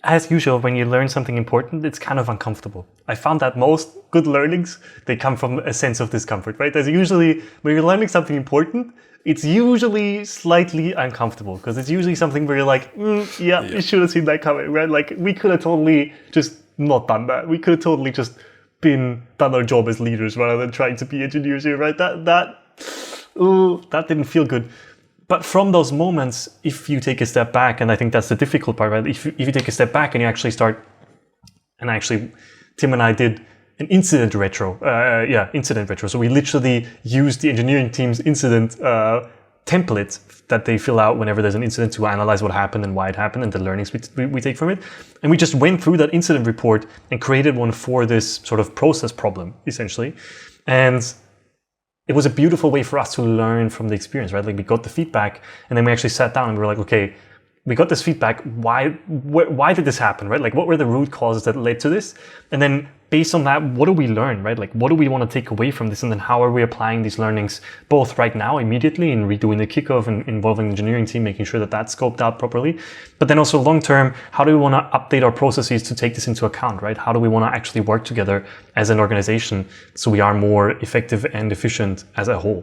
as usual, when you learn something important, it's kind of uncomfortable. I found that most good learnings, they come from a sense of discomfort, right? There's usually, when you're learning something important, it's usually slightly uncomfortable because it's usually something where you're like, yeah, you should have seen that coming, right? Like, we could have totally just not done that. We could have totally just done our job as leaders rather than trying to be engineers here, right? That didn't feel good. But from those moments, if you take a step back, and I think that's the difficult part, right? If you take a step back and you actually start, and actually, Tim and I did an incident retro. Incident retro. So we literally used the engineering team's incident template that they fill out whenever there's an incident to analyze what happened and why it happened and the learnings we take from it. And we just went through that incident report and created one for this sort of process problem, essentially. And it was a beautiful way for us to learn from the experience, right? Like, we got the feedback and then we actually sat down and we were like, okay, we got this feedback. Why did this happen, right? Like, what were the root causes that led to this? And then based on that, what do we learn, right? Like, what do we want to take away from this? And then how are we applying these learnings both right now, immediately, in redoing the kickoff and involving the engineering team, making sure that that's scoped out properly. But then also long-term, how do we want to update our processes to take this into account, right? How do we want to actually work together as an organization so we are more effective and efficient as a whole?